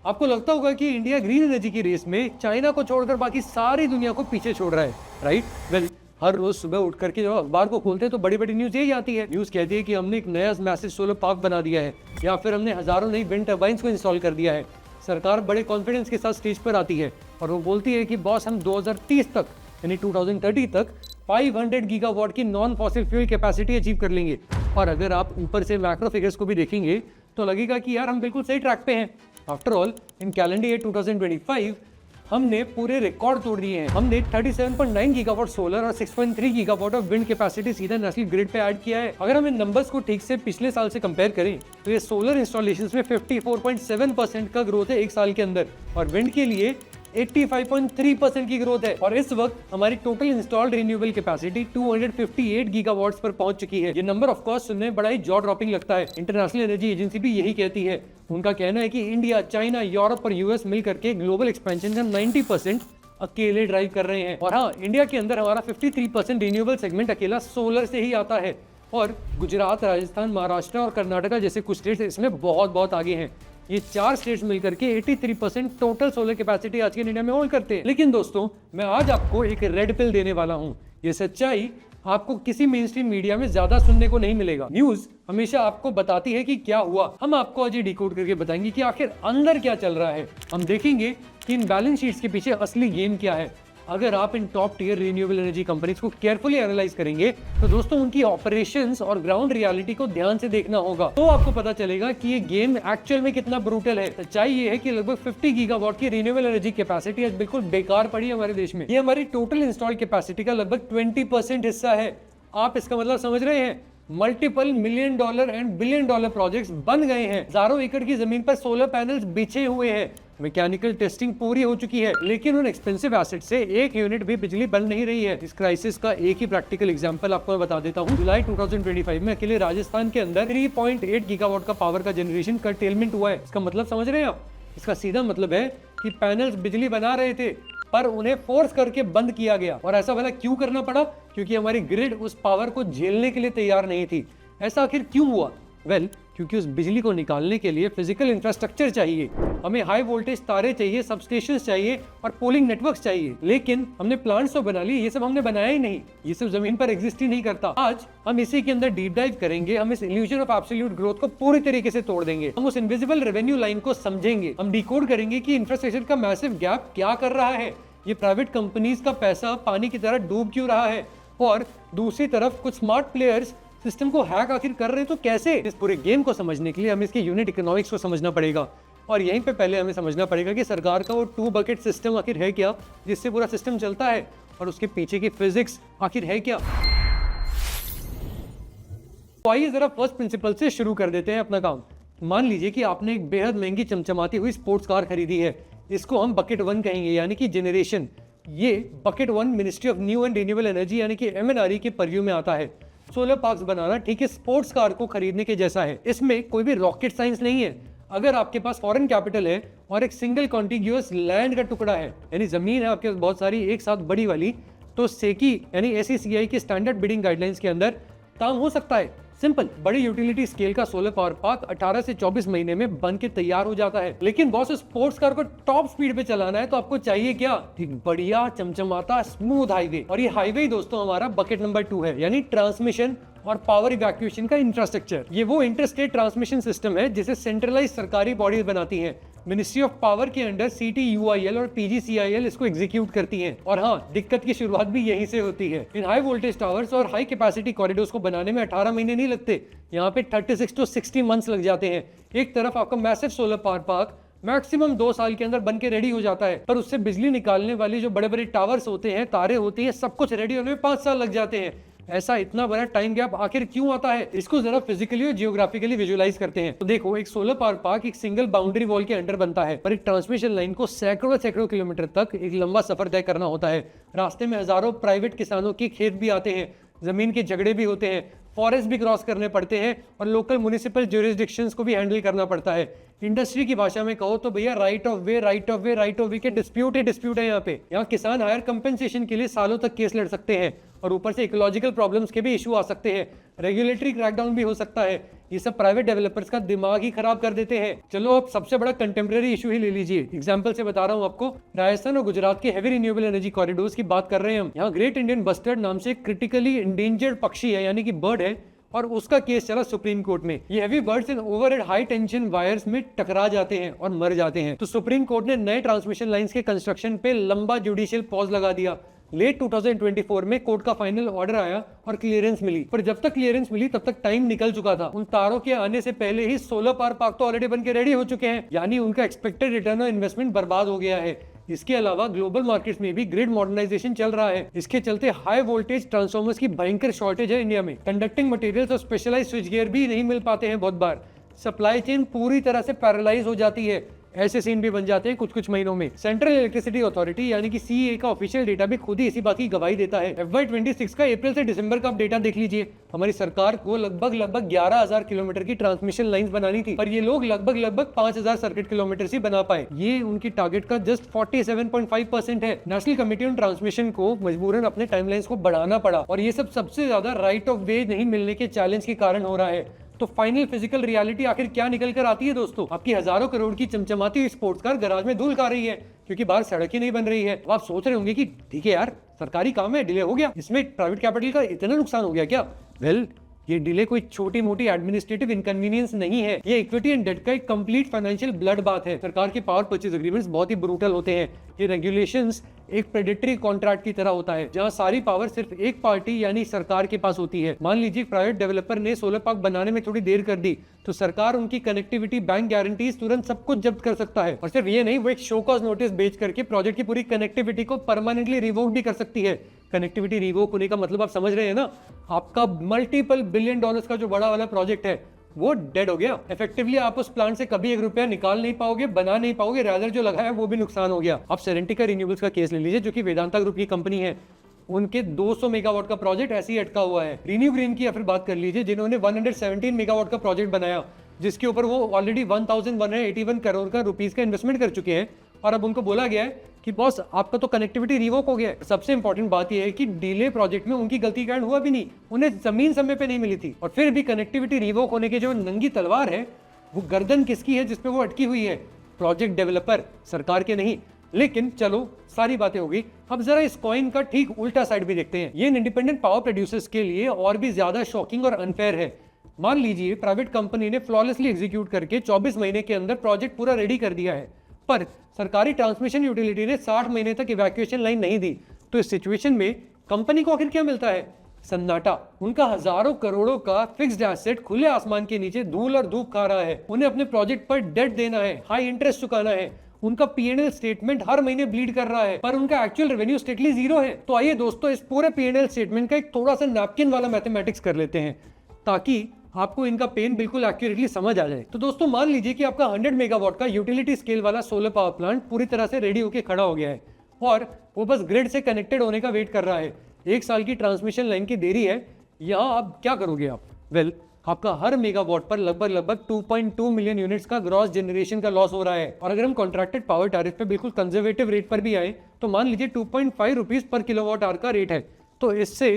आपको लगता होगा कि इंडिया ग्रीन एनर्जी की रेस में चाइना को छोड़कर बाकी सारी दुनिया को पीछे छोड़ रहा है, राइट? वेल, हर रोज सुबह उठ करके जब अखबार को खोलते हैं तो बड़ी बड़ी न्यूज यही आती है। न्यूज कहती है कि हमने एक नया मैसिव सोलर पार्क बना दिया है, या फिर हमने हजारों नई विंड टर्बाइंस को इंस्टॉल कर दिया है। सरकार बड़े कॉन्फिडेंस के साथ स्टेज पर आती है और वो बोलती है कि बॉस, हम 2030 तक यानी 2030 तक 500 गीगावाट की non fossil fuel capacity achieve कर लेंगे। और अगर आप ऊपर से मैक्रो फिगर्स को भी देखेंगे तो लगेगा कि यार हम बिल्कुल सही ट्रैक पे हैं। After all, in calendar year 2025 हमने पूरे रिकॉर्ड तोड़ दिए हैं। हमने 37.9 गीगावाट सोलर और 6.3 गीगावाट ऑफ विंड कैपेसिटी सीधा नेशनल ग्रिड पे ऐड किया है। अगर हम इन नंबर्स को ठीक से पिछले साल से कंपेयर करें तो ये सोलर इंस्टॉलेशंस में 54.7% का ग्रोथ है एक साल के अंदर, और विंड के लिए 85.3% की ग्रोथ है। और इस वक्त हमारी total installed renewable capacity 258 gigawatts पर पहुंच चुकी है। ये नंबर ऑफ कोर्स सुनने में बड़ा ही जॉ ड्रॉपिंग लगता है। इंटरनेशनल एनर्जी एजेंसी भी यही कहती है। उनका कहना है कि इंडिया, चाइना, यूरोप और यूएस मिलकर के ग्लोबल एक्सपेंशन का 90% अकेले ड्राइव कर रहे हैं। और हाँ, इंडिया के अंदर हमारा 53% रिन्यूएबल सेगमेंट अकेला सोलर से ही आता है, और गुजरात, राजस्थान, महाराष्ट्र और कर्नाटका जैसे कुछ स्टेट्स इसमें बहुत आगे हैं। ये 4 स्टेट्स मिलकर के 83% टोटल सोलर कैपेसिटी आज के इंडिया में होल्ड करते हैं। लेकिन दोस्तों, मैं आज आपको एक रेड पिल देने वाला हूँ। ये सच्चाई आपको किसी मेन स्ट्रीम मीडिया में ज्यादा सुनने को नहीं मिलेगा। न्यूज हमेशा आपको बताती है कि क्या हुआ, हम आपको आज ये डिकोड करके बताएंगे कि आखिर अंदर क्या चल रहा है। हम देखेंगे कि इन बैलेंस शीट्स के पीछे असली गेम क्या है। अगर आप इन top tier renewable energy companies को केयरफुली एनालाइज करेंगे तो दोस्तों उनकी ऑपरेशंस और ग्राउंड रियलिटी को ध्यान से देखना होगा, तो आपको पता चलेगा कि ये गेम एक्चुअल में कितना ब्रूटल है। सच्चाई ये है कि लगभग 50 गीगावाट की रिन्यूएबल एनर्जी कैपेसिटी आज बिल्कुल बेकार पड़ी है हमारे देश में। ये हमारी टोटल इंस्टॉल्ड कैपेसिटी का लगभग 20% हिस्सा है। आप इसका मतलब समझ रहे हैं? Multiple $1 million and $1 billion projects बन गए हैं। हजारों एकड़ की जमीन पर सोलर पैनल्स बिछे हुए हैं। मैकेनिकल टेस्टिंग पूरी हो चुकी है, लेकिन उन एक्सपेंसिव एसेट से एक यूनिट भी बिजली बन नहीं रही है। इस क्राइसिस का एक ही प्रैक्टिकल एग्जांपल आपको मैं बता देता हूँ। जुलाई 2025 में अकेले राजस्थान के अंदर 3.8 गीगावाट का पावर का जनरेशन कर्टेलमेंट हुआ है। इसका मतलब समझ रहे हैं आप? इसका सीधा मतलब है कि पैनल्स बिजली बना रहे थे पर उन्हें फोर्स करके बंद किया गया। और ऐसा भला क्यों करना पड़ा? क्योंकि हमारी ग्रिड उस पावर को झेलने के लिए तैयार नहीं थी। ऐसा आखिर क्यों हुआ? वेल, क्योंकि उस बिजली को निकालने के लिए फिजिकल इंफ्रास्ट्रक्चर चाहिए। हमें हाई वोल्टेज तारे चाहिए, सबस्टेशंस चाहिए और पोलिंग नेटवर्क्स चाहिए। लेकिन हमने प्लांट्स तो बना लिए, ये सब हमने बनाया ही नहीं। ये सब जमीन पर एग्जिस्ट ही नहीं करता। आज हम इसी के अंदर डीप डाइव करेंगे। हम इस इल्यूजन ऑफ एब्सोल्यूट ग्रोथ को पूरी तरीके से तोड़ देंगे। हम उस इनविजिबल रेवेन्यू लाइन को समझेंगे। हम डिकोड करेंगे कि इंफ्रास्ट्रक्चर का मैसिव गैप क्या कर रहा है। ये प्राइवेट कंपनीज का पैसा पानी की तरह डूब क्यों रहा है, और दूसरी तरफ कुछ स्मार्ट प्लेयर्स सिस्टम को हैक आखिर कर रहे हैं तो कैसे। इस पूरे गेम को समझने के लिए हमें इसके यूनिट इकोनॉमिक्स को समझना पड़ेगा, और यहीं पे पहले हमें समझना पड़ेगा कि सरकार का वो 2 बकेट सिस्टम आखिर है क्या, जिससे पूरा सिस्टम चलता है, और उसके पीछे की फिजिक्स आखिर है क्या। तो आइए जरा फर्स्ट प्रिंसिपल से शुरू कर देते हैं अपना काम। मान लीजिए कि आपने एक बेहद महंगी चमचमाती हुई स्पोर्ट्स कार खरीदी है। इसको हम बकेट 1 कहेंगे, यानी कि जनरेशन। ये bucket 1 ministry of new and renewable energy यानी कि MNRE के परव्यू में आता है। सोलर पार्क्स बनाना ठीक है स्पोर्ट्स कार को खरीदने के जैसा है। इसमें कोई भी रॉकेट साइंस नहीं है। अगर आपके पास फॉरेन कैपिटल है और एक सिंगल कॉन्टिग्यूअस लैंड का टुकड़ा है, यानी जमीन है आपके पास बहुत सारी एक साथ बड़ी वाली, तो सेकी यानी SECI के स्टैंडर्ड बिडिंग गाइडलाइंस के अंदर काम हो सकता है। सिंपल, बड़ी यूटिलिटी स्केल का सोलर पावर पार्क 18 से 24 महीने में बन के तैयार हो जाता है। लेकिन बॉस, स्पोर्ट्स कार को टॉप स्पीड पे चलाना है तो आपको चाहिए क्या? एक बढ़िया चमचमाता स्मूथ हाईवे। और ये हाईवे दोस्तों हमारा बकेट नंबर 2 है, यानी ट्रांसमिशन और पावर इवैक्यूएशन का इंफ्रास्ट्रक्चर। ये वो इंटरस्टेट ट्रांसमिशन सिस्टम है जिसे सेंट्रलाइज सरकारी बॉडीज बनाती हैं। मिनिस्ट्री ऑफ पावर के अंडर CTUIL और PGCIL इसको एग्जीक्यूट करती हैं। और हाँ, दिक्कत की शुरुआत भी यहीं से होती है। इन हाई वोल्टेज टावर्स और हाई कैपेसिटी कॉरिडोर्स को बनाने में 18 महीने नहीं लगते, यहाँ पे 36 to 60 मंथ्स लग जाते हैं। एक तरफ आपका massive solar power park maximum 2 साल के अंदर बन के रेडी हो जाता है, पर उससे बिजली निकालने वाली जो बड़े बड़े टावर्स होते हैं, तारे होती है, सब कुछ रेडी होने में 5 साल लग जाते हैं। ऐसा इतना बड़ा टाइम गैप आखिर क्यों आता है? इसको जरा फिजिकली और जियोग्राफिकली विजुअलाइज करते हैं। तो देखो, एक सोलर पावर पार्क एक सिंगल बाउंड्री वॉल के अंडर बनता है, पर एक ट्रांसमिशन लाइन को सैकड़ों किलोमीटर तक एक लंबा सफर तय करना होता है। रास्ते में हजारों प्राइवेट किसानों के खेत भी आते हैं, जमीन के झगड़े भी होते हैं, फॉरेस्ट भी क्रॉस करने पड़ते हैं, और लोकल म्युनिसिपल ज्यूरिसडिक्शंस को भी हैंडल करना पड़ता है। इंडस्ट्री की भाषा में कहो तो भैया राइट ऑफ वे के डिस्प्यूट है। यहाँ किसान हायर कंपेंसेशन के लिए सालों तक केस लड़ सकते हैं, और ऊपर से इकोलॉजिकल प्रॉब्लम्स के भी इशू आ सकते हैं। रेगुलेटरी क्रैकडाउन भी हो सकता है। ये सब प्राइवेट डेवलपर्स का दिमाग ही खराब कर देते हैं। चलो अब सबसे बड़ा कंटेम्प्रेरी इशू ही ले लीजिए। एग्जांपल से बता रहा हूँ आपको, राजस्थान और गुजरात के हैवी रिन्यूएबल एनर्जी कॉरिडोर्स की बात कर रहे हैं हम। यहाँ ग्रेट इंडियन बस्टर्ड नाम से क्रिटिकली इंडेंजर्ड पक्षी है, यानी कि बर्ड है, और उसका केस चला सुप्रीम कोर्ट में। ये हैवी बर्ड्स इन ओवरहेड हाई टेंशन वायर्स में टकरा जाते हैं और मर जाते हैं। तो सुप्रीम कोर्ट ने नए ट्रांसमिशन लाइंस के कंस्ट्रक्शन पे लंबा जुडिशियल पॉज लगा दिया। लेट 2024 में कोर्ट का फाइनल ऑर्डर आया और क्लियरेंस मिली, पर जब तक क्लियरेंस मिली तब तक टाइम निकल चुका था। उन तारों के आने से पहले ही सोलर पावर पार्क तो ऑलरेडी बन के रेडी हो चुके हैं, यानी उनका एक्सपेक्टेड रिटर्न ऑन इन्वेस्टमेंट बर्बाद हो गया है। इसके अलावा ग्लोबल मार्केट्स में भी ग्रिड मॉडर्नाइजेशन चल रहा है। इसके चलते हाई वोल्टेज ट्रांसफॉर्मर्स की भयंकर शॉर्टेज है इंडिया में। कंडक्टिंग मटेरियल्स और स्पेशलाइज्ड स्विच गियर भी नहीं मिल पाते हैं। बहुत बार सप्लाई चेन पूरी तरह से पैरालाइज हो जाती है। ऐसे सीन भी बन जाते हैं कुछ महीनों में। सेंट्रल इलेक्ट्रिसिटी अथॉरिटी यानी कि सीईए का ऑफिशियल डेटा भी खुद ही इसी बात की गवाही देता है। FY26 का अप्रैल से दिसंबर का आप डेटा देख लीजिए। हमारी सरकार को लगभग 11,000 किलोमीटर की ट्रांसमिशन लाइंस बनानी थी, पर ये लोग लगभग 5,000 सर्किट किलोमीटर ही बना पाए। ये उनकी टारगेट का जस्ट 47.5% है। नेशनल कमेटी ऑन ट्रांसमिशन को मजबूरन अपने टाइमलाइंस को बढ़ाना पड़ा, और ये सब सबसे ज्यादा राइट ऑफ वे नहीं मिलने के चैलेंज के कारण हो रहा है। तो फाइनल फिजिकल रियलिटी आखिर क्या निकल कर आती है दोस्तों? आपकी हजारों करोड़ की चमचमाती हुई स्पोर्ट्स कार गराज में धूल खा रही है क्योंकि बाहर सड़क ही नहीं बन रही है। तो आप सोच रहे होंगे कि ठीक है यार, सरकारी काम है, डिले हो गया, इसमें प्राइवेट कैपिटल का इतना नुकसान हो गया क्या? वेल, ये डिले कोई छोटी मोटी एडमिनिस्ट्रेटिव इनकन्वीनियंस नहीं है। ये इक्विटी एंड डेट का एक कंप्लीट फाइनेंशियल ब्लड बात है। सरकार के पावर परचेज एग्रीमेंट्स बहुत ही ब्रूटल होते हैं। ये रेगुलेशंस एक प्रेडेटरी कॉन्ट्रैक्ट की तरह होता है, जहां सारी पावर सिर्फ एक पार्टी यानी सरकार के पास होती है। मान लीजिए प्राइवेट डेवलपर ने सोलर पार्क बनाने में थोड़ी देर कर दी, तो सरकार उनकी कनेक्टिविटी, बैंक गारंटीज, तुरंत सब कुछ जब्त कर सकता है। और सिर्फ ये नहीं, वो एक शो कॉज नोटिस बेच करके प्रोजेक्ट की पूरी कनेक्टिविटी को परमानेंटली रिवोक भी कर सकती है। कनेक्टिविटी रिवोक होने का मतलब आप समझ रहे हैं ना? आपका मल्टीपल बिलियन डॉलर्स का जो बड़ा वाला प्रोजेक्ट है वो डेड हो गया। इफेक्टिवली आप उस प्लांट से कभी 1 रुपया निकाल नहीं पाओगे, बना नहीं पाओगे, रादर जो लगा है वो भी नुकसान हो गया। आप सेरेंटिका रिन्यूएबल्स का केस ले लीजिए, जो कि वेदांता ग्रुप की कंपनी है। उनके 200 मेगावाट का प्रोजेक्ट ऐसे ही अटका हुआ है। रिन्यू ग्रीन की फिर बात कर लीजिए, जिन्होंने 117 मेगावाट का प्रोजेक्ट बनाया, जिसके ऊपर वो ऑलरेडी 1181 करोड़ का रुपीस का इन्वेस्टमेंट कर चुके हैं, और अब उनको बोला गया है कि बॉस आपका तो कनेक्टिविटी रिवोक हो गया है। सबसे इंपॉर्टेंट बात यह है कि डिले प्रोजेक्ट में उनकी गलती कारण हुआ भी नहीं, उन्हें जमीन समय पे नहीं मिली थी, और फिर भी कनेक्टिविटी रिवोक होने के जो नंगी तलवार है, वो गर्दन किसकी है जिसपे वो अटकी हुई है? प्रोजेक्ट डेवलपर, सरकार के नहीं। लेकिन चलो, सारी बातें हो गई, अब जरा इस कॉइन का ठीक उल्टा साइड भी देखते हैं। ये इंडिपेंडेंट पावर प्रोड्यूसर्स के लिए और भी ज्यादा शॉकिंग और अनफेयर है। मान लीजिए प्राइवेट कंपनी ने फ्लॉलेसली एग्जीक्यूट करके 24 महीने के अंदर प्रोजेक्ट पूरा रेडी कर दिया है, पर सरकारी ट्रांसमिशन यूटिलिटी ने 60 महीने तक इवैक्यूएशन लाइन नहीं दी। तो इस सिचुएशन में कंपनी को आखिर क्या मिलता है? सन्नाटा। उनका हजारों करोड़ों का फिक्स्ड एसेट खुले आसमान के नीचे धूल और धूप खा रहा है। उन्हें अपने प्रोजेक्ट पर डेट देना है, हाई इंटरेस्ट चुकाना है। उनका P&L स्टेटमेंट हर महीने ब्लीड कर रहा है, पर उनका एक्चुअल रेवेन्यू स्टेटली जीरो है। तो आइए दोस्तों, इस पूरे P&L स्टेटमेंट का एक थोड़ा सा नैपकिन वाला मैथमेटिक्स कर लेते हैं, ताकि आपको इनका पेन बिल्कुल एक्यूरेटली समझ आ जाए। तो दोस्तों, मान लीजिए कि आपका 100 मेगावाट का यूटिलिटी स्केल वाला सोलर पावर प्लांट पूरी तरह से रेडी होकर खड़ा हो गया है, और वो बस ग्रिड से कनेक्टेड होने का वेट कर रहा है। 1 साल की ट्रांसमिशन लाइन की देरी है। यहाँ आप क्या करोगे आप? वेल, आपका हर मेगावाट पर लगभग 2.2 मिलियन यूनिट्स का ग्रॉस जनरेशन का लॉस हो रहा है। और अगर हम कॉन्ट्रैक्टेड पावर टैरिफ पे बिल्कुल कंजर्वेटिव रेट पर भी आए, तो मान लीजिए 2.5 रुपीज पर किलोवाट आवर का रेट है। तो इससे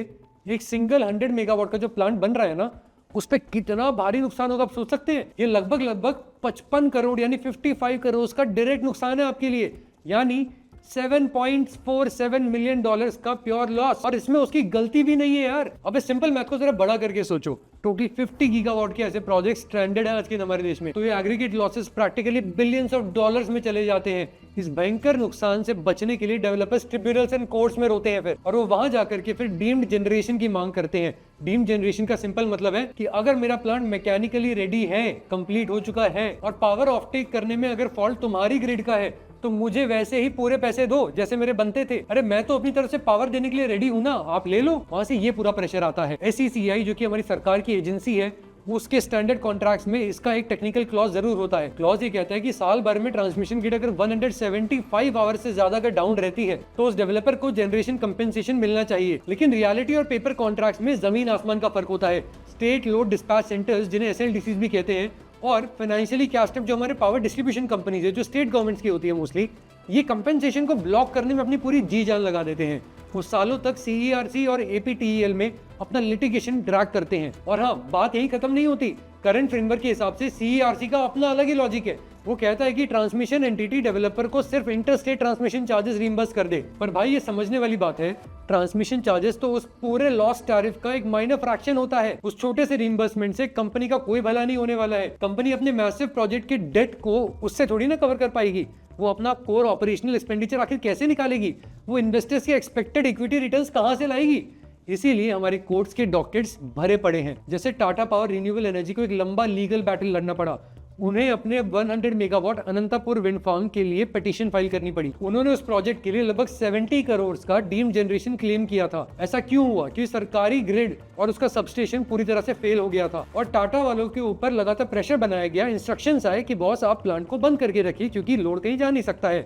एक सिंगल 100 मेगावाट का जो प्लांट बन रहा है ना, उस पर कितना भारी नुकसान होगा आप सोच सकते हैं? ये लगभग 55 करोड़ यानी 55 करोड़ का डायरेक्ट नुकसान है आपके लिए, यानी 7.47 मिलियन डॉलर्स का प्योर लॉस। और इसमें उसकी गलती भी नहीं है यार। अब इस सिंपल मैथ को जरा बड़ा करके सोचो, टोटल 50 गीगावाट के ऐसे प्रोजेक्ट स्ट्रैंडेड है आज के हमारे देश में, तो ये aggregate losses practically billions of dollars में चले जाते हैं। इस भयंकर नुकसान से बचने के लिए डेवलपर्स ट्रिब्यूनल्स एंड कोर्ट्स में रोते हैं फिर, और वो वहां जाकर के फिर डीम्ड जनरेशन की मांग करते हैं। डीम्ड जनरेशन का सिंपल मतलब है कि अगर मेरा प्लांट मैकेनिकली रेडी है, कंप्लीट हो चुका है, और पावर ऑफटेक करने में अगर फॉल्ट तुम्हारी ग्रिड का है, तो मुझे वैसे ही पूरे पैसे दो जैसे मेरे बनते थे। अरे मैं तो अपनी तरफ से पावर देने के लिए रेडी हूं ना, आप ले लो। वहां से ये पूरा प्रेशर आता है। SECI जो कि हमारी सरकार की एजेंसी है, उसके स्टैंडर्ड कॉन्ट्रैक्ट्स में इसका एक टेक्निकल क्लॉज जरूर होता है। क्लॉज ये कहता है कि साल भर में ट्रांसमिशन ग्रिड अगर 175 आवर से ज्यादा अगर डाउन रहती है, तो उस डेवलपर को जनरेशन कंपेंसेशन मिलना चाहिए। लेकिन रियलिटी और पेपर कॉन्ट्रैक्ट्स में जमीन आसमान का फर्क होता है। स्टेट लोड डिस्पैच सेंटर्स, जिन्हें SLDCs भी कहते हैं, और फाइनेंशियली कैश्ड अप जो हमारे पावर डिस्ट्रीब्यूशन कंपनीज है, जो स्टेट गवर्नमेंट्स की होती है मोस्टली, ये कंपेंसेशन को ब्लॉक करने में अपनी पूरी जी जान लगा देते हैं। वो सालों तक CERC और APTEL में अपना लिटिगेशन ड्रैग करते हैं। और हाँ, बात यही खत्म नहीं होती। करंट फ्रेमवर्क के हिसाब से CERC का अपना अलग ही लॉजिक है। वो कहता है कि ट्रांसमिशन एंटिटी डेवलपर को सिर्फ इंटरस्टेट ट्रांसमिशन चार्जेस रीइंबर्स कर दे। पर भाई ये समझने वाली बात है, ट्रांसमिशन चार्जेस तो उस पूरे लॉस टैरिफ का एक माइनर फ्रैक्शन होता है। उस छोटे से रीइंबर्समेंट से कंपनी का कोई भला नहीं होने वाला है। कंपनी अपने मैसिव प्रोजेक्ट के डेट को उससे थोड़ी ना कवर कर पाएगी। वो अपना कोर ऑपरेशनल एक्सपेंडिचर आखिर कैसे निकालेगी? वो इन्वेस्टर्स के एक्सपेक्टेड इक्विटी रिटर्न्स कहां से लाएगी? इसीलिए हमारे कोर्ट्स के डॉकेट्स भरे पड़े हैं। जैसे टाटा पावर रिन्यूएबल एनर्जी को एक लंबा लीगल बैटल लड़ना पड़ा। उन्हें अपने 100 मेगावाट अनंतापुर विंड फार्म के लिए पिटीशन फाइल करनी पड़ी। उन्होंने उस प्रोजेक्ट के लिए लगभग 70 करोड़ का डीम्ड जनरेशन क्लेम किया था। ऐसा क्यों हुआ? क्योंकि सरकारी ग्रिड और उसका सबस्टेशन पूरी तरह से फेल हो गया था और टाटा वालों के ऊपर लगातार प्रेशर बनाया गया। इंस्ट्रक्शंस आए कि बॉस आप प्लांट को बंद करके रखिए क्योंकि लोड कहीं जा नहीं सकता है।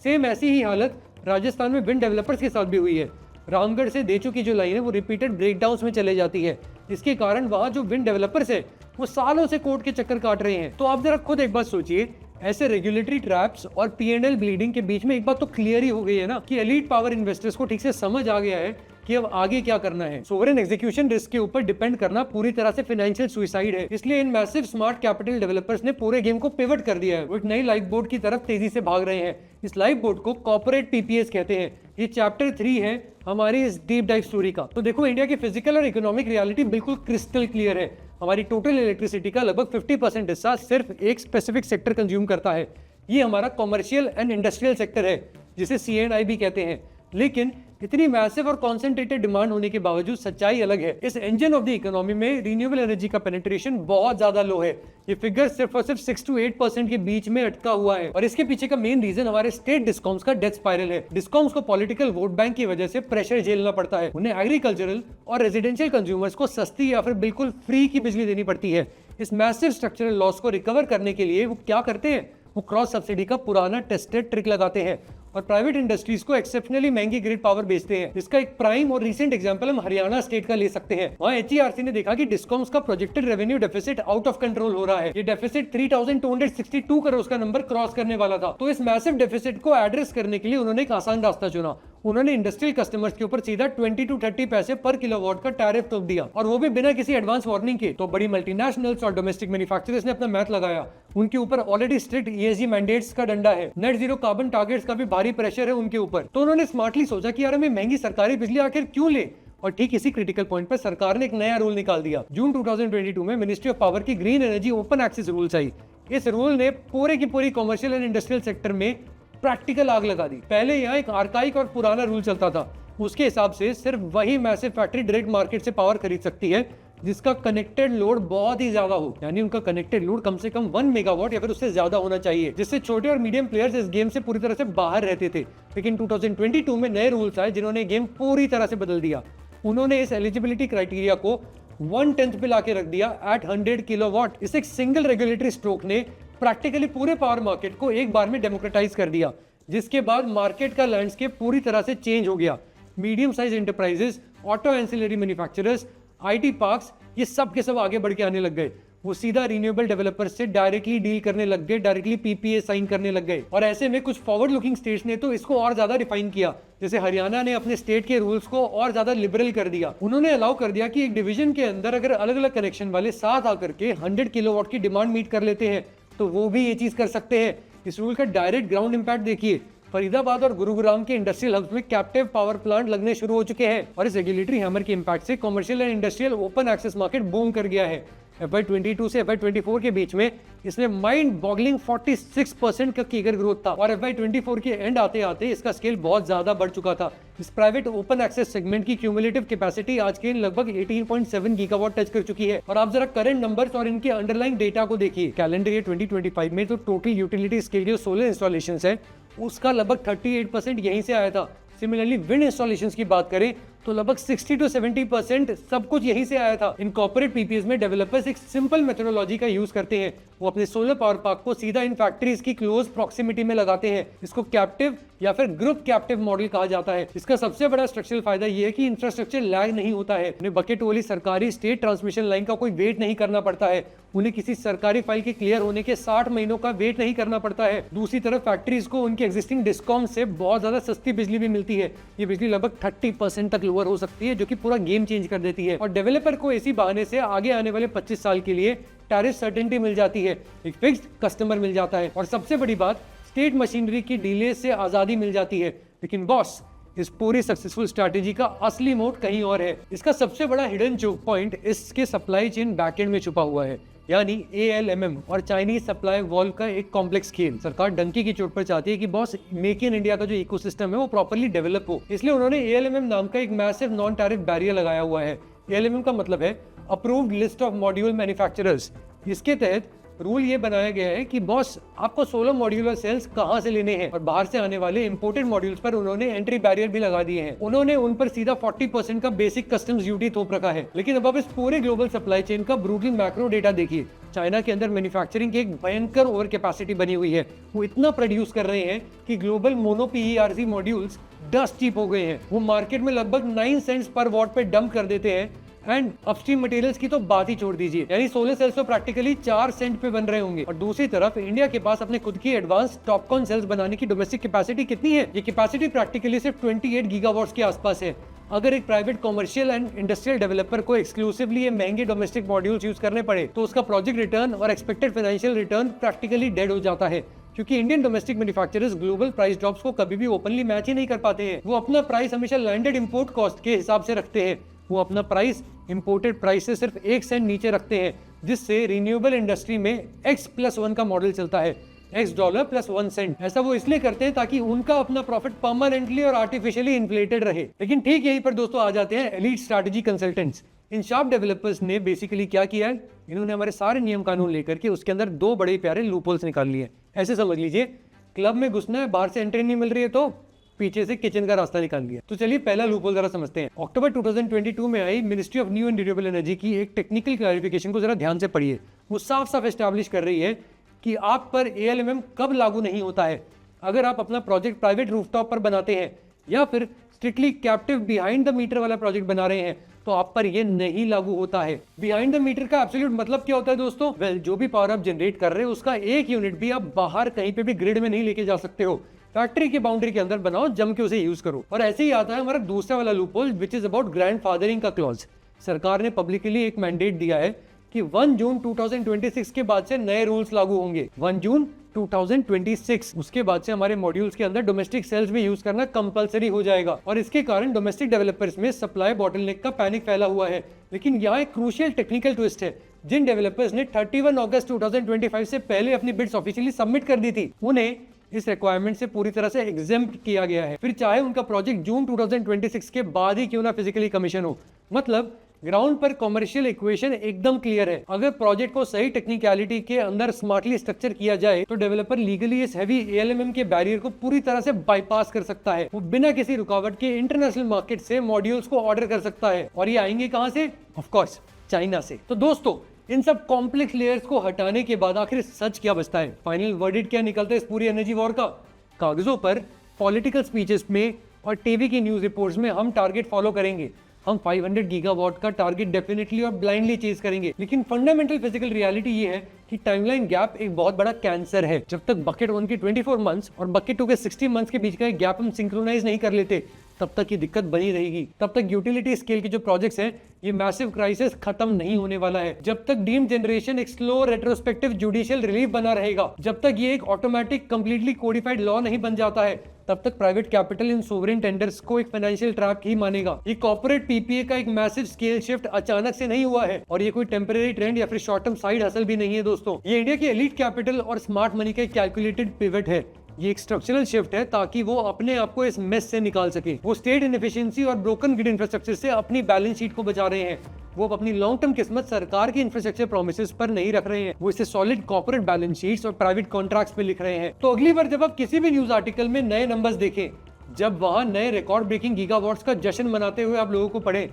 सेम ऐसी ही हालत राजस्थान में विंड डेवलपर्स के साथ भी हुई है। रामगढ़ से देचू की जो लाइन है वो रिपीटेड ब्रेकडाउन्स में चले जाती है। इसके कारण वहां जो विंड डेवलपर्स है वो सालों से कोर्ट के चक्कर काट रहे हैं। तो आप जरा खुद एक बात सोचिए, ऐसे रेगुलेटरी ट्रैप्स और P&L ब्लीडिंग के बीच में एक बात तो क्लियर ही हो गई है ना कि एलीट पावर इन्वेस्टर्स को ठीक से समझ आ गया है कि अब आगे क्या करना है। सोवरेन एग्जीक्यूशन रिस्क के ऊपर डिपेंड करना पूरी तरह से फाइनेंशियल सुसाइड है। इसलिए इन मैसिव स्मार्ट कैपिटल डेवलपर्स ने पूरे गेम को पिवट कर दिया है। वो एक नई लाइफ बोट की तरफ तेजी से भाग रहे हैं। इस लाइफ बोट को कॉर्पोरेट PPAs कहते हैं। ये चैप्टर 3 है हमारी इस डीप डाइव स्टोरी का। तो देखो, इंडिया की फिजिकल और इकोनॉमिक रियलिटी बिल्कुल क्रिस्टल क्लियर है। हमारी टोटल इलेक्ट्रिसिटी का लगभग 50% हिस्सा सिर्फ एक स्पेसिफिक सेक्टर कंज्यूम करता है। ये हमारा कॉमर्शियल एंड इंडस्ट्रियल सेक्टर है, जिसे C&I भी कहते हैं। लेकिन इतनी मैसिव और कॉन्सेंट्रेटेड डिमांड होने के बावजूद सच्चाई अलग है। इस इंजन ऑफ द इकोनॉमी में रिन्यूएबल एनर्जी का पेनिट्रेशन बहुत ज्यादा लो है। ये फिगर सिर्फ और सिर्फ 6 to 8% के बीच में अटका हुआ है। और इसके पीछे का मेन रीजन हमारे स्टेट डिस्कॉम्स का डेथ स्पाइरल है। डिस्कॉम्स को पॉलिटिकल वोट बैंक की वजह से प्रेशर झेलना पड़ता है। उन्हें एग्रीकल्चरल और रेजिडेंशियल कंज्यूमर्स को सस्ती या फिर बिल्कुल फ्री की बिजली देनी पड़ती है। इस मैसिव स्ट्रक्चरल लॉस को रिकवर करने के लिए वो क्या करते हैं? वो क्रॉस सब्सिडी का पुराना टेस्टेड ट्रिक लगाते हैं और प्राइवेट इंडस्ट्रीज को एक्सेप्शनली महंगी ग्रिड पावर बेचते हैं। इसका एक प्राइम और रीसेंट एग्जांपल हम हरियाणा स्टेट का ले सकते हैं। वहाँ HERC ने देखा कि डिस्कॉम्स का projected revenue deficit out of control हो रहा है। ये डेफिसिट 3262 करोड़ का नंबर क्रॉस करने वाला था। तो इस मैसिव डेफिसिट को एड्रेस करने के लिए उन्होंने एक आसान रास्ता चुना। उन्होंने इंडस्ट्रियल कस्टमर्स के ऊपर सीधा 20 to 30 पैसे पर किलोवाट का टैरिफ टोक दिया, और वो भी बिना किसी एडवांस वार्निंग के। तो बड़ी मल्टीनेशनल्स और डोमेस्टिक मैन्युफैक्चरर्स ने अपना मैथ लगाया। उनके ऊपर ऑलरेडी स्ट्रिक्ट ESG मैंडेट्स का डंडा है, नेट जीरो कार्बन टारगेट्स का भी भारी प्रेशर है उनके ऊपर। तो उन्होंने स्मार्टली सोचा कि यार हमें महंगी सरकारी बिजली आखिर क्यों ले। और ठीक इसी क्रिटिकल पॉइंट पर सरकार ने एक नया रूल निकाल दिया। जून 2022 में मिनिस्ट्री ऑफ पावर की green energy open access rules आई। इस रूल ने पूरे की पूरी कॉमर्शियल एंड इंडस्ट्रियल सेक्टर में प्रैक्टिकल आग लगा दी। पहले यहाँ एक आर्काइक और पुराना रूल चलता था। उसके हिसाब से सिर्फ वही मैसिव फैक्ट्री डायरेक्ट मार्केट से पावर खरीद सकती है जिसका कनेक्टेड लोड बहुत ही ज्यादा हो, यानी उनका कनेक्टेड लोड कम से कम 1 मेगावाट या फिर उससे ज्यादा होना चाहिए, जिससे छोटे और मीडियम प्लेयर्स इस गेम से पूरी तरह से बाहर रहते थे। लेकिन 2022 में नए रूल्स आए जिन्होंने गेम पूरी तरह से बदल दिया। उन्होंने इस एलिजिबिलिटी क्राइटेरिया को 1/10 पे लाके रख दिया एट 100 किलोवाट। इस एक सिंगल रेगुलेटरी स्ट्रोक ने प्रैक्टिकली पूरे पावर मार्केट को एक बार में डेमोक्रेटाइज कर दिया, जिसके बाद मार्केट का लैंडस्केप पूरी तरह से चेंज हो गया। Medium size enterprises, auto ancillary manufacturers, IT parks, ये सब के सब आगे बढ़ के आने लग गए। वो सीधा रिन्यूएबल डेवलपर्स से डायरेक्टली डील करने लग गए, डायरेक्टली PPA साइन करने लग गए। और ऐसे में कुछ फॉरवर्ड लुकिंग स्टेट्स ने तो इसको और ज्यादा रिफाइन किया। जैसे हरियाणा ने अपने स्टेट के रूल्स को और ज्यादा लिबरल कर दिया। उन्होंने अलाउ कर दिया कि एक डिवीजन के अंदर अगर अलग अलग कनेक्शन वाले साथ आकर के 100 किलोवाट की डिमांड मीट कर लेते हैं तो वो भी ये चीज कर सकते हैं। इस रूल का डायरेक्ट ग्राउंड इंपैक्ट देखिए। फरीदाबाद और गुरुग्राम के इंडस्ट्रियल हब्स में कैप्टिव पावर प्लांट लगने शुरू हो चुके हैं। और इस रेगुलेटरी हैमर के इंपैक्ट से commercial and industrial open access market boom कर गया है। FY22 से FY24 के बीच में इसमें माइंड बॉगलिंग 46% का कीगर ग्रोथ था। और FY24 के एंड आते आते इसका स्केल बहुत ज्यादा बढ़ चुका था। इस प्राइवेट ओपन एक्सेस सेगमेंट की क्यूमुलेटिव कैपेसिटी आज के लगभग 18.7 गीगावाट टच कर चुकी है। और आप जरा करंट नंबर्स और इनके अंडरलाइन डेटा को देखिए। कैलेंडर ईयर 2025 में तो टोटल यूटिलिटी स्केल जो सोलर इंस्टॉलेशन है उसका लगभग 38% यहीं से आया था। सिमिलरली विंड इंस्टॉलेशंस की बात करें तो लगभग 60 to 70% सब कुछ यहीं से आया था। इन कॉर्पोरेट पीपीएस में डेवलपर्स एक सिंपल मेथोडोलॉजी का यूज करते हैं। वो अपने सोलर पावर पार्क को सीधा इन फैक्ट्रीज की क्लोज प्रॉक्सिमिटी में लगाते हैं। इसको कैप्टिव या फिर ग्रुप कैप्टिव मॉडल कहा जाता है। इसका सबसे बड़ा स्ट्रक्चरल फायदा ये है कि इंफ्रास्ट्रक्चर लैग नहीं होता है। उन्हें बकेट वाली सरकारी स्टेट ट्रांसमिशन लाइन का कोई वेट नहीं करना पड़ता है। उन्हें किसी सरकारी फाइल के क्लियर होने के 60 महीनों का वेट नहीं करना पड़ता है। दूसरी तरफ फैक्ट्रीज को उनके एग्जिस्टिंग डिस्कॉम से बहुत ज्यादा सस्ती बिजली भी मिलती है। ये बिजली लगभग 30% तक लोअर हो सकती है, जो कि पूरा गेम चेंज कर देती है। और डेवलपर को इसी बहाने से आगे आने वाले 25 साल के लिए टैरिफ सर्टेनिटी मिल जाती है, एक फिक्स्ड कस्टमर मिल जाता है, और सबसे बड़ी बात, स्टेट मशीनरी की डिले से आजादी मिल जाती है। लेकिन बॉस, इस पूरी सक्सेसफुल स्ट्रैटेजी का असली मोड कहीं और है। इसका सबसे बड़ा हिडन चोक पॉइंट इसके सप्लाई चेन बैकएंड में छुपा हुआ है, यानी ALMM और चाइनीज सप्लाई वॉल्व का एक कॉम्प्लेक्स खेल। सरकार डंकी की चोट पर चाहती है कि बॉस, मेक इन इंडिया का जो इकोसिस्टम है वो प्रॉपर्ली डेवलप हो। इसलिए उन्होंने ALMM नाम का एक मैसिव नॉन टैरिफ बैरियर लगाया हुआ है। ALMM का मतलब है approved list of module manufacturers. इसके तहत रूल ये बनाया गया है कि बॉस, आपको 16 मॉड्यूलर सेल्स कहां से लेने हैं, और बाहर से आने वाले इंपोर्टेड मॉड्यूल्स पर उन्होंने एंट्री बैरियर भी लगा दिए हैं। उन्होंने उन पर सीधा 40% का बेसिक कस्टम्स ड्यूटी थोप रखा है। लेकिन अब आप इस पूरे ग्लोबल सप्लाई चेन का ब्रूटल मैक्रो डेटा देखिए। चाइना के अंदर मैन्युफैक्चरिंग की एक भयंकर ओवर कैपेसिटी बनी हुई है। वो इतना प्रोड्यूस कर रहे हैं कि global mono PERC modules dust cheap हो गए हैं। वो मार्केट में लगभग 9 सेंट्स पर वॉट पे डंप कर देते हैं। एंड अपस्ट्रीम मटेरियल्स की तो बात ही छोड़ दीजिए, यानी 16 सेल्स तो प्रैक्टिकली 4 सेंट पे बन रहे होंगे। और दूसरी तरफ इंडिया के पास अपने खुद की एडवांस टॉपकॉन सेल्स बनाने की डोमेस्टिक कैपेसिटी कितनी है? ये कैपेसिटी प्रैक्टिकली सिर्फ 28 गीगावाट्स के आसपास है। अगर एक private commercial and industrial developer को एक्सक्लूसिवली ये महंगे डोमेस्टिक मॉड्यूल्स यूज करने पड़े तो उसका प्रोजेक्ट रिटर्न और expected financial return practically dead हो जाता है, क्योंकि Indian domestic manufacturers global price drops को कभी भी ओपनली मैच ही नहीं कर पाते हैं। वो अपना प्राइस हमेशा लैंडेड इंपोर्ट कॉस्ट के हिसाब से रखते हैं। वो अपना प्राइस इंपोर्टेड प्राइस से सिर्फ 1 सेंट नीचे रखते हैं, जिससे रिन्यूएबल इंडस्ट्री में X+1 का मॉडल चलता है, $X + 1 सेंट। ऐसा वो इसलिए करते हैं ताकि उनका अपना प्रॉफिट परमानेंटली और आर्टिफिशियली इन्फ्लेटेड रहे। लेकिन ठीक यहीं पर दोस्तों आ जाते हैं एलीट स्ट्रैटेजी कंसल्टेंट्स। इन शार्प डेवलपर्स ने बेसिकली क्या किया है, इन्होंने हमारे सारे नियम कानून लेकर के उसके अंदर 2 बड़े प्यारे लूपहोल्स निकाल लिए। ऐसे समझ लीजिए, क्लब में घुसना है, बाहर से एंट्री नहीं मिल रही है तो पीछे से किचन का रास्ता निकाल दिया। तो चलिए पहला लूपहोल जरा समझते हैं। अक्टूबर 2022 में आई ministry of new and renewable energy की एक टेक्निकल क्लैरिफिकेशन को जरा ध्यान से पढ़िए। वो साफ साफ एस्टैब्लिश कर रही है कि आप पर ALMM कब लागू नहीं होता है। अगर आप अपना प्रोजेक्ट प्राइवेट रूफटॉप पर बनाते हैं या फिर strictly captive behind the meter वाला प्रोजेक्ट बना रहे हैं तो आप पर ये नहीं लागू होता है। बिहाइंड द मीटर का एब्सोल्यूट मतलब क्या होता है दोस्तों? वेल, जो भी पावर आप जनरेट कर रहे हो उसका 1 यूनिट भी आप बाहर कहीं पे भी ग्रिड में नहीं लेके जा सकते हो। फैक्ट्री की बाउंड्री के अंदर बनाओ, जम के उसे यूज करो। और ऐसे ही आता है हमारा दूसरा वाला loophole, which is about grandfathering का क्लॉज। सरकार ने पब्लिकली एक मैंडेट दिया है कि 1 जून 2026 के बाद से नए रूल्स लागू होंगे। 1 जून 2026 उसके बाद से हमारे मॉड्यूल्स के अंदर डोमेस्टिक सेल्स भी यूज करना कंपलसरी हो जाएगा। और इसके कारण डोमेस्टिक डेवलपर्स में सप्लाई बॉटलनेक का पैनिक फैला हुआ है। लेकिन यहाँ एक क्रूशियल टेक्निकल ट्विस्ट है। जिन डेवलपर्स ने 31 अगस्त 2025 से पहले अपनी बिड्स ऑफिशियली सबमिट कर दी थी, उन्हें इस रिक्वायरमेंट से पूरी तरह से एग्जेम्प्ट किया गया है, फिर चाहे उनका प्रोजेक्ट जून 2026 के बाद ही क्यों ना फिजिकली कमीशन हो। मतलब ग्राउंड पर कॉमर्शियल इक्वेशन एकदम क्लियर है। अगर प्रोजेक्ट को सही टेक्निकलिटी के अंदर स्मार्टली स्ट्रक्चर किया जाए तो डेवलपर लीगली इस हैवी ALMM के बैरियर को पूरी तरह से बाईपास कर सकता है। वो बिना किसी रुकावट के इंटरनेशनल मार्केट से मॉड्यूल्स को ऑर्डर कर सकता है। और ये आएंगे कहां से? ऑफ कोर्स चाइना से। तो दोस्तों, इन सब कॉम्प्लेक्स लेयर्स को हटाने के बाद आखिर सच क्या बचता है? फाइनल वर्डिक्ट क्या निकलता है इस पूरी एनर्जी वॉर का? कागजों पर, पॉलिटिकल स्पीचेस में और टीवी की न्यूज रिपोर्ट्स में हम टारगेट फॉलो करेंगे। हम 500 गीगावाट का टारगेट डेफिनेटली और ब्लाइंडली चेज करेंगे। लेकिन फंडामेंटल फिजिकल रियलिटी ये है कि टाइमलाइन गैप एक बहुत बड़ा कैंसर है। जब तक बकेट 1 की 24 मंथ्स और बकेट 2 के 60 मंथ्स के बीच का एक गैप हम सिंक्रोनाइज नहीं कर लेते, तब तक ये दिक्कत बनी रहेगी। तब तक यूटिलिटी स्केल के जो प्रोजेक्ट्स हैं, ये मैसिव क्राइसिस खत्म नहीं होने वाला है। जब तक डीम्ड जनरेशन एक स्लो रेट्रोस्पेक्टिव जुडिशियल रिलीफ बना रहेगा, जब तक ये एक ऑटोमेटिक कंप्लीटली कोडिफाइड लॉ नहीं बन जाता है, तब तक private capital in sovereign tenders को एक फाइनेंशियल ट्रैप ही मानेगा। ये कॉर्पोरेट PPA का एक मैसिव स्केल शिफ्ट अचानक से नहीं हुआ है, और ये कोई टेम्परेरी ट्रेंड या फिर शॉर्ट टर्म साइड हसल भी नहीं है दोस्तों। ये इंडिया की एलीट कैपिटल और स्मार्ट मनी का एक कैलकुलेटेड पिवट है। ये एक स्ट्रक्चरल शिफ्ट है ताकि वो अपने आप को इस मेस से निकाल सके। वो स्टेट इनएफिशिएंसी और ब्रोकन ग्रिड इंफ्रास्ट्रक्चर से अपनी बैलेंस शीट को बचा रहे हैं। वो अपनी लॉन्ग टर्म किस्मत सरकार की इंफ्रास्ट्रक्चर प्रोमिसेस पर नहीं रख रहे हैं, वो इसे सॉलिड कॉर्पोरेट बैलेंस शीट्स और प्राइवेट कॉन्ट्रैक्ट्स पे लिख रहे हैं। तो अगली बार जब आप किसी भी न्यूज आर्टिकल में नए नंबर्स देखें, जब वहां नए रिकॉर्ड ब्रेकिंग गीगावॉट्स का जश्न मनाते हुए आप लोगों को पढ़े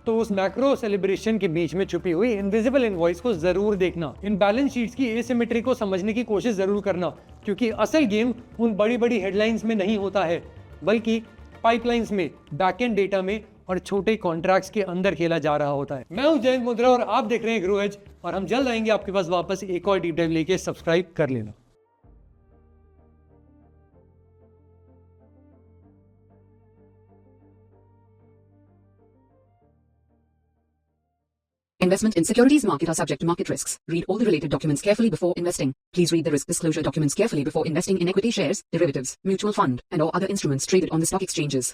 तो उस मैक्रो सेलिब्रेशन के बीच में छुपी हुई इनविजिबल इनवॉइस को जरूर देखना। इन बैलेंस शीट्स की एसिमेट्री को समझने की कोशिश जरूर करना, क्योंकि असल गेम उन बड़ी बड़ी हेडलाइंस में नहीं होता है, बल्कि पाइपलाइंस में, बैकएंड डेटा में और छोटे कॉन्ट्रैक्ट्स के अंदर खेला जा रहा होता है। मैं हूं जयंत मुद्रा और आप देख रहे हैं ग्रो एज, और हम जल्द आएंगे आपके पास वापस एक और डीप डाइव लेके। सब्सक्राइब कर लेना। Investment in securities market are subject to market risks. Read all the related documents carefully before investing. Please read the risk disclosure documents carefully before investing in equity shares, derivatives, mutual fund, and or other instruments traded on the stock exchanges.